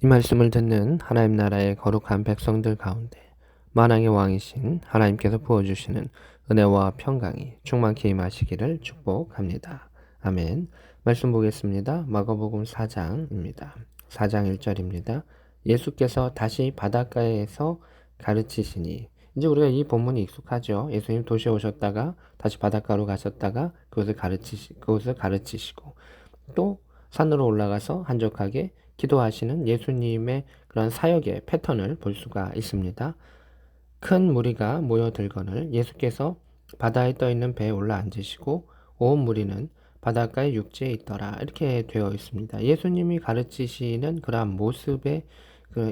이 말씀을 듣는 하나님 나라의 거룩한 백성들 가운데 만왕의 왕이신 하나님께서 부어주시는 은혜와 평강이 충만케 임하시기를 축복합니다. 아멘. 말씀 보겠습니다. 마가복음 4장입니다. 4장 1절입니다. 예수께서 다시 바닷가에서 가르치시니, 이제 우리가 이 본문이 익숙하죠. 예수님 도시에 오셨다가 다시 바닷가로 가셨다가 그것을 가르치시고 또 산으로 올라가서 한적하게 기도하시는 예수님의 그런 사역의 패턴을 볼 수가 있습니다. 큰 무리가 모여들거늘 예수께서 바다에 떠있는 배에 올라 앉으시고 온 무리는 바닷가의 육지에 있더라, 이렇게 되어 있습니다. 예수님이 가르치시는 그러한 모습에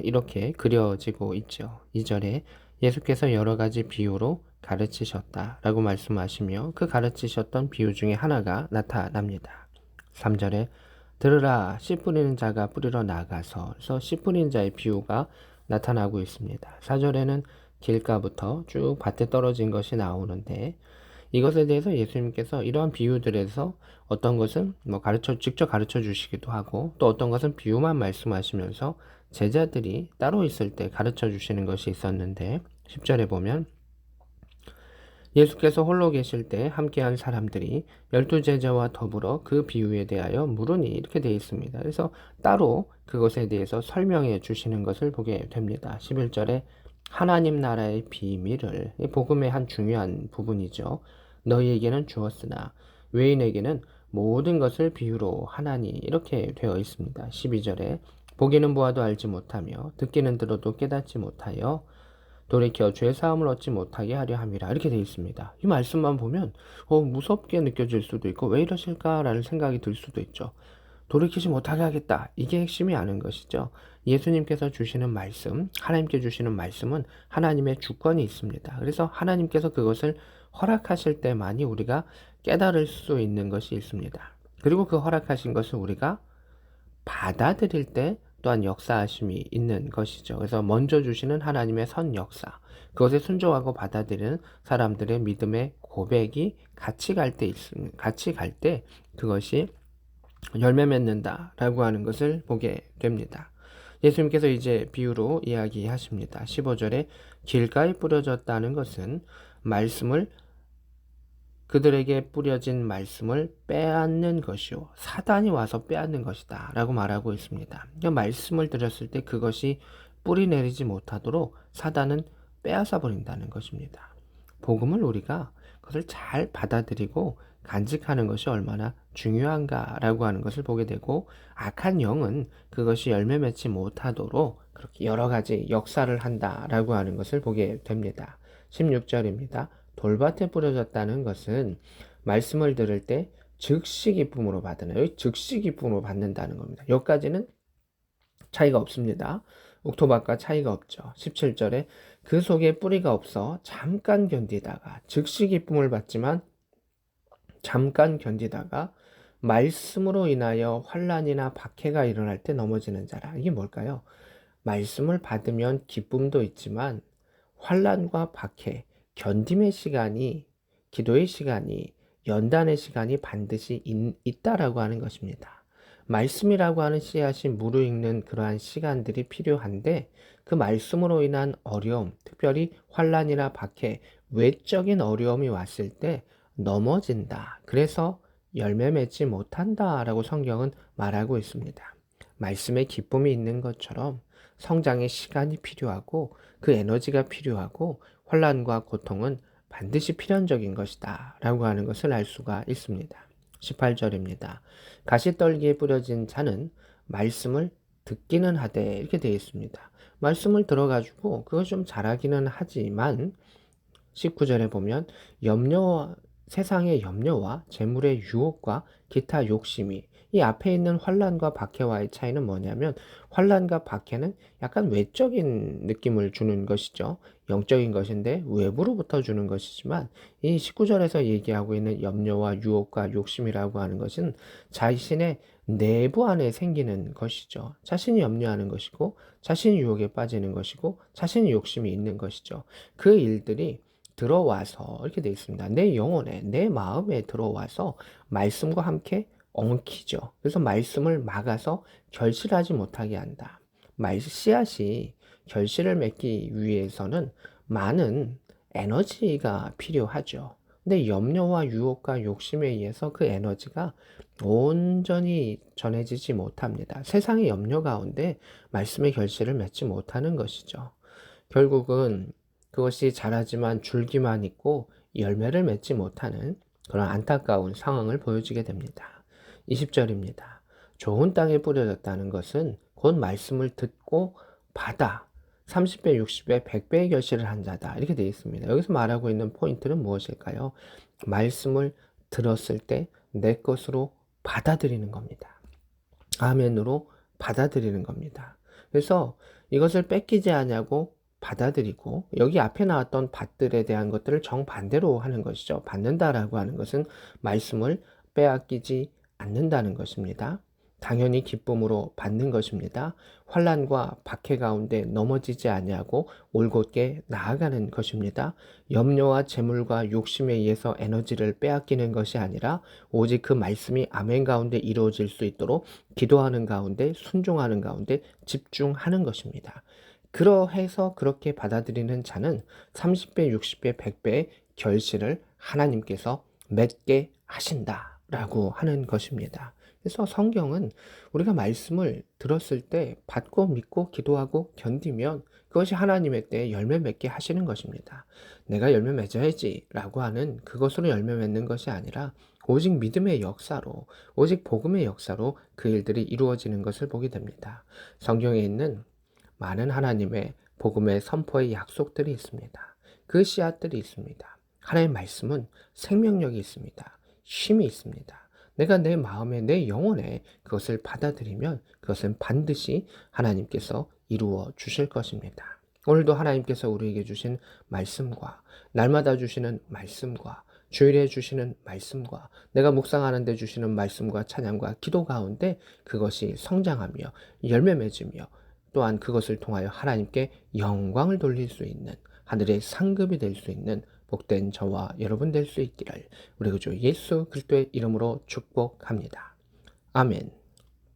이렇게 그려지고 있죠. 2절에 예수께서 여러 가지 비유로 가르치셨다라고 말씀하시며 그 가르치셨던 비유 중에 하나가 나타납니다. 3절에 들으라, 씨 뿌리는 자가 뿌리러 나가서, 그래서 씨 뿌리는 자의 비유가 나타나고 있습니다. 4절에는 길가부터 쭉 밭에 떨어진 것이 나오는데, 이것에 대해서 예수님께서 이러한 비유들에서 어떤 것은 직접 가르쳐 주시기도 하고, 또 어떤 것은 비유만 말씀하시면서 제자들이 따로 있을 때 가르쳐 주시는 것이 있었는데, 10절에 보면 예수께서 홀로 계실 때 함께한 사람들이 12제자와 더불어 그 비유에 대하여 물으니, 이렇게 되어 있습니다. 그래서 따로 그것에 대해서 설명해 주시는 것을 보게 됩니다. 11절에 하나님 나라의 비밀을, 복음의 한 중요한 부분이죠. 너희에게는 주었으나 외인에게는 모든 것을 비유로 하나니, 이렇게 되어 있습니다. 12절에 보기는 보아도 알지 못하며 듣기는 들어도 깨닫지 못하여 돌이켜 죄 사함을 얻지 못하게 하려 함이라, 이렇게 되어 있습니다. 이 말씀만 보면 무섭게 느껴질 수도 있고 왜 이러실까라는 생각이 들 수도 있죠. 돌이키지 못하게 하겠다, 이게 핵심이 아닌 것이죠. 예수님께서 주시는 말씀, 하나님께 주시는 말씀은 하나님의 주권이 있습니다. 그래서 하나님께서 그것을 허락하실 때만이 우리가 깨달을 수 있는 것이 있습니다. 그리고 그 허락하신 것을 우리가 받아들일 때 또한 역사하심이 있는 것이죠. 그래서 먼저 주시는 하나님의 선 역사, 그것에 순종하고 받아들이는 사람들의 믿음의 고백이 같이 갈 때 그것이 열매 맺는다라고 하는 것을 보게 됩니다. 예수님께서 이제 비유로 이야기하십니다. 15절에 길가에 뿌려졌다는 것은 그들에게 뿌려진 말씀을 빼앗는 것이요, 사단이 와서 빼앗는 것이다 라고 말하고 있습니다. 말씀을 들었을 때 그것이 뿌리 내리지 못하도록 사단은 빼앗아 버린다는 것입니다. 복음을 우리가 그것을 잘 받아들이고 간직하는 것이 얼마나 중요한가라고 하는 것을 보게 되고, 악한 영은 그것이 열매 맺지 못하도록 그렇게 여러 가지 역사를 한다라고 하는 것을 보게 됩니다. 16절입니다. 돌밭에 뿌려졌다는 것은 말씀을 들을 때 즉시 기쁨으로 받는, 즉시 기쁨으로 받는다는 겁니다. 여기까지는 차이가 없습니다. 옥토밭과 차이가 없죠. 17절에 그 속에 뿌리가 없어 잠깐 견디다가, 즉시 기쁨을 받지만 잠깐 견디다가 말씀으로 인하여 환난이나 박해가 일어날 때 넘어지는 자라. 이게 뭘까요? 말씀을 받으면 기쁨도 있지만 환난과 박해, 견딤의 시간이, 기도의 시간이, 연단의 시간이 반드시 있다라고 하는 것입니다. 말씀이라고 하는 씨앗이 무르익는 그러한 시간들이 필요한데, 그 말씀으로 인한 어려움, 특별히 환난이나 박해, 외적인 어려움이 왔을 때 넘어진다, 그래서 열매 맺지 못한다라고 성경은 말하고 있습니다. 말씀에 기쁨이 있는 것처럼 성장의 시간이 필요하고 그 에너지가 필요하고 환난과 고통은 반드시 필연적인 것이다 라고 하는 것을 알 수가 있습니다. 18절입니다. 가시떨기에 뿌려진 자는 말씀을 듣기는 하되, 이렇게 되어 있습니다. 말씀을 들어가지고 그것 좀 잘하기는 하지만 19절에 보면 세상의 염려와 재물의 유혹과 기타 욕심이, 이 앞에 있는 환난과 박해와의 차이는 뭐냐면, 환난과 박해는 약간 외적인 느낌을 주는 것이죠. 영적인 것인데 외부로부터 주는 것이지만, 이 19절에서 얘기하고 있는 염려와 유혹과 욕심이라고 하는 것은 자신의 내부 안에 생기는 것이죠. 자신이 염려하는 것이고, 자신이 유혹에 빠지는 것이고, 자신이 욕심이 있는 것이죠. 그 일들이 들어와서 이렇게 되어 있습니다. 내 영혼에, 내 마음에 들어와서 말씀과 함께 엉키죠. 그래서 말씀을 막아서 결실하지 못하게 한다. 씨앗이 결실을 맺기 위해서는 많은 에너지가 필요하죠. 근데 염려와 유혹과 욕심에 의해서 그 에너지가 온전히 전해지지 못합니다. 세상의 염려 가운데 말씀의 결실을 맺지 못하는 것이죠. 결국은 그것이 자라지만 줄기만 있고 열매를 맺지 못하는 그런 안타까운 상황을 보여주게 됩니다. 20절입니다. 좋은 땅에 뿌려졌다는 것은 곧 말씀을 듣고 받아 30배, 60배, 100배의 결실을 한 자다. 이렇게 되어 있습니다. 여기서 말하고 있는 포인트는 무엇일까요? 말씀을 들었을 때 내 것으로 받아들이는 겁니다. 아멘으로 받아들이는 겁니다. 그래서 이것을 뺏기지 않냐고 받아들이고, 여기 앞에 나왔던 받들에 대한 것들을 정반대로 하는 것이죠. 받는다라고 하는 것은 말씀을 빼앗기지 않는다는 것입니다. 당연히 기쁨으로 받는 것입니다. 환난과 박해 가운데 넘어지지 아니하고 올곧게 나아가는 것입니다. 염려와 재물과 욕심에 의해서 에너지를 빼앗기는 것이 아니라 오직 그 말씀이 아멘 가운데 이루어질 수 있도록 기도하는 가운데 순종하는 가운데 집중하는 것입니다. 그러해서 그렇게 받아들이는 자는 30배, 60배, 100배의 결실을 하나님께서 맺게 하신다라고 하는 것입니다. 그래서 성경은 우리가 말씀을 들었을 때 받고 믿고 기도하고 견디면 그것이 하나님의 때에 열매 맺게 하시는 것입니다. 내가 열매 맺어야지 라고 하는 그것으로 열매 맺는 것이 아니라 오직 믿음의 역사로, 오직 복음의 역사로 그 일들이 이루어지는 것을 보게 됩니다. 성경에 있는 많은 하나님의 복음의 선포의 약속들이 있습니다. 그 씨앗들이 있습니다. 하나님의 말씀은 생명력이 있습니다. 힘이 있습니다. 내가 내 마음에, 내 영혼에 그것을 받아들이면 그것은 반드시 하나님께서 이루어 주실 것입니다. 오늘도 하나님께서 우리에게 주신 말씀과 날마다 주시는 말씀과 주일에 주시는 말씀과 내가 묵상하는 데 주시는 말씀과 찬양과 기도 가운데 그것이 성장하며 열매 맺으며 또한 그것을 통하여 하나님께 영광을 돌릴 수 있는 하늘의 상급이 될 수 있는 복된 저와 여러분 될 수 있기를 우리 구주 예수 그리스도의 이름으로 축복합니다. 아멘.